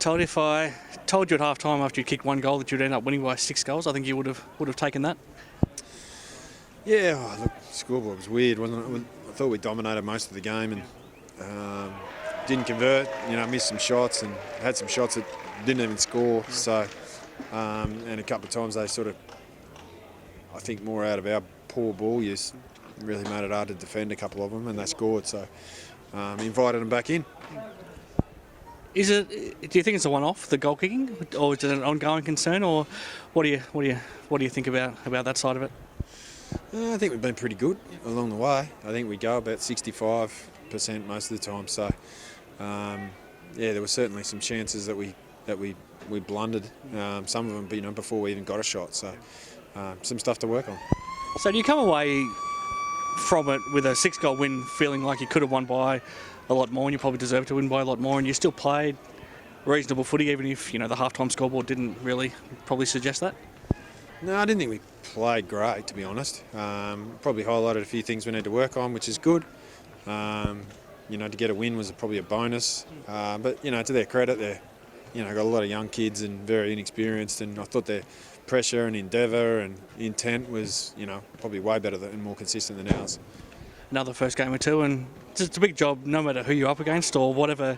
Todd, if I told you at half time after you kicked one goal that you'd end up winning by 6 goals, I think you would have taken that? Yeah, look, the scoreboard was weird, wasn't it? I thought we dominated most of the game and didn't convert, missed some shots and had some shots that didn't even score. So, and a couple of times they sort of, I think, more out of our poor ball use, really made it hard to defend a couple of them, and they scored. So, invited them back in. Do you think it's a one-off, the goal kicking, or is it an ongoing concern, or what do you think about that side of it? I think we've been pretty good along the way. I think we go about 65% most of the time. So, there were certainly some chances that we blundered. Some of them, before we even got a shot. So, some stuff to work on. So, do you come away from it with a 6-goal win, feeling like you could have won by a lot more, and you probably deserved to win by a lot more, and you still played reasonable footy, even if the half-time scoreboard didn't really probably suggest that? No, I didn't think we played great, to be honest. Probably highlighted a few things we need to work on, which is good. To get a win was probably a bonus. But to their credit, they're got a lot of young kids and very inexperienced, and I thought their pressure and endeavour and intent was probably way better and more consistent than ours. Another first game or two, and it's a big job, no matter who you're up against or whatever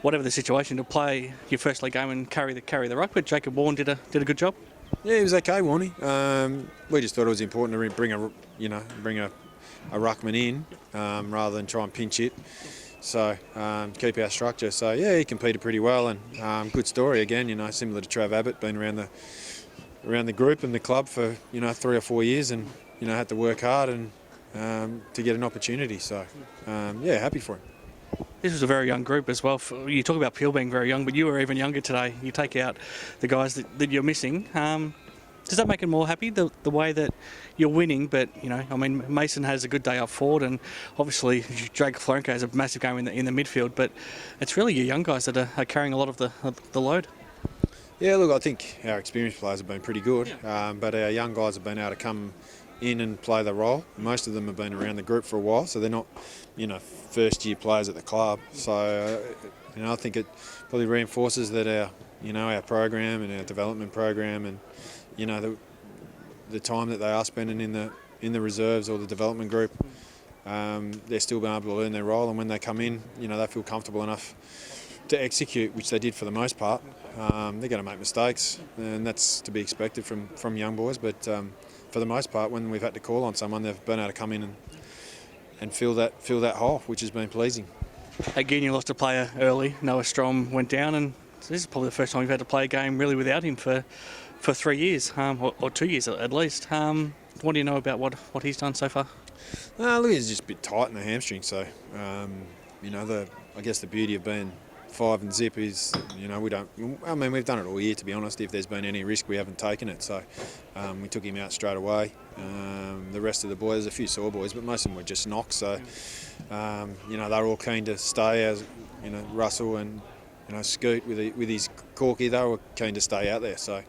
the situation, to play your first league game and carry the ruck. But Jacob Warne did a good job. Yeah, he was okay, Warne. We just thought it was important to bring a ruckman in rather than try and pinch it. So keep our structure. So yeah, he competed pretty well, and good story again. Similar to Trav Abbott, been around the group and the club for 3 or 4 years, and had to work hard and to get an opportunity. So happy for him. This was a very young group as well. You talk about Peel being very young, but you were even younger today. You take out the guys that you're missing. Does that make it more happy, the way that you're winning? But, Mason has a good day up forward, and obviously Drake Florenko has a massive game in the midfield, but it's really your young guys that are carrying a lot of the load. Yeah, look, I think our experienced players have been pretty good, but our young guys have been able to come in and play the role. Most of them have been around the group for a while, so they're not, first-year players at the club. So, I think it probably reinforces that our program and our development program and, the time that they are spending in the reserves or the development group, they're still being able to learn their role, and when they come in, they feel comfortable enough to execute, which they did for the most part. They're going to make mistakes, and that's to be expected from young boys, but for the most part, when we've had to call on someone, they've been able to come in and fill that hole, which has been pleasing. Again, you lost a player early. Noah Strom went down, and this is probably the first time you've had to play a game really without him for 3 years, or 2 years at least. What do you know about what he's done so far? Look, he's just a bit tight in the hamstring, so I guess the beauty of being 5 and zip is, we've done it all year, to be honest. If there's been any risk, we haven't taken it. So we took him out straight away. The rest of the boys, there's a few sore boys, but most of them were just knocks. So, they're all keen to stay, as Russell and Scoot with his corky, they were keen to stay out there. So,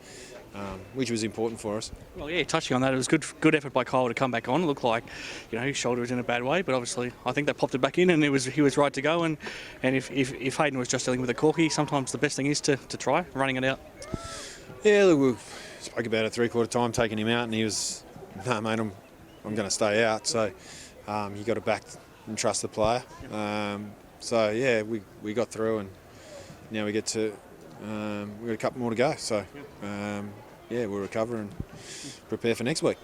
which was important for us. Well, yeah, touching on that, it was good effort by Kyle to come back on. It looked like, his shoulder was in a bad way, but obviously I think they popped it back in, and he was right to go. And if Hayden was just dealing with a corky, sometimes the best thing is to try running it out. Yeah, look, we spoke about it 3/4 time, taking him out, and he was, no, mate, I'm going to stay out. So you got to back and trust the player. So yeah, we got through, and now we get to we've got a couple more to go. So. We'll recover and prepare for next week.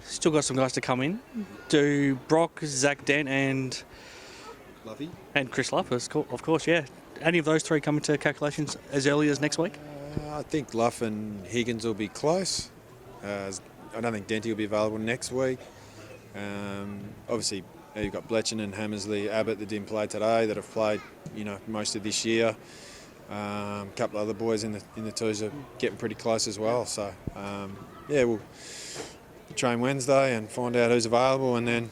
Still got some guys to come in. Do Brock, Zach Dent and Luffy and Chris Luff, of course, yeah. Any of those three come into calculations as early as next week? I think Luff and Higgins will be close. I don't think Denty will be available next week. Obviously, you've got Bletchen and Hammersley, Abbott that didn't play today, that have played, most of this year. A couple of other boys in the twos are getting pretty close as well. So, we'll train Wednesday and find out who's available, and then,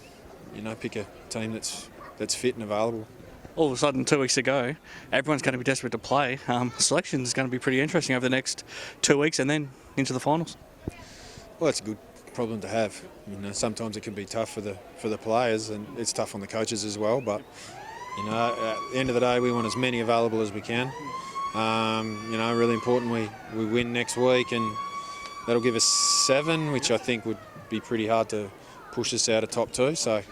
pick a team that's fit and available. All of a sudden, 2 weeks ago, everyone's going to be desperate to play. Selection is going to be pretty interesting over the next 2 weeks, and then into the finals. Well, that's a good problem to have. Sometimes it can be tough for the players, and it's tough on the coaches as well. But at the end of the day, we want as many available as we can. Really important we win next week, and that'll give us 7, which I think would be pretty hard to push us out of top 2. So,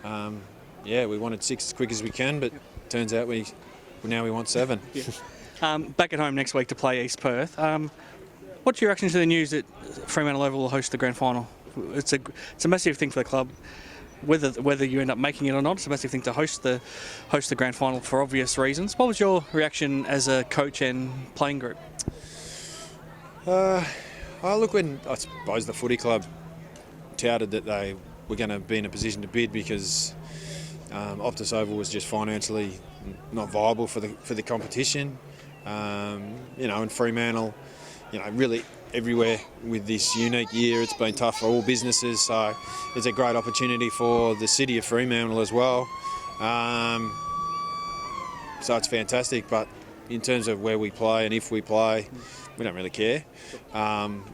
we wanted 6 as quick as we can, but turns out now we want 7. Back at home next week to play East Perth. What's your reaction to the news that Fremantle Oval will host the grand final? It's a massive thing for the club. Whether you end up making it or not, it's a massive thing to host the grand final for obvious reasons. What was your reaction as a coach and playing group? Look, when I suppose the footy club touted that they were going to be in a position to bid because Optus Oval was just financially not viable for the competition. In Fremantle, really everywhere with this unique year, it's been tough for all businesses. So it's a great opportunity for the city of Fremantle as well. So it's fantastic. But in terms of where we play and if we play, we don't really care.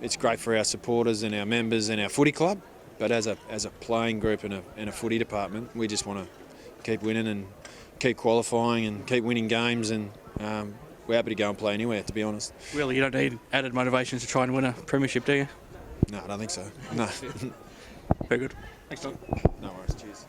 It's great for our supporters and our members and our footy club. But as a playing group and a footy department, we just want to keep winning and keep qualifying and keep winning games, and we're happy to go and play anywhere, to be honest. Really, you don't need added motivations to try and win a premiership, do you? No, I don't think so. No. Very good. Thanks, Todd. No worries. Cheers.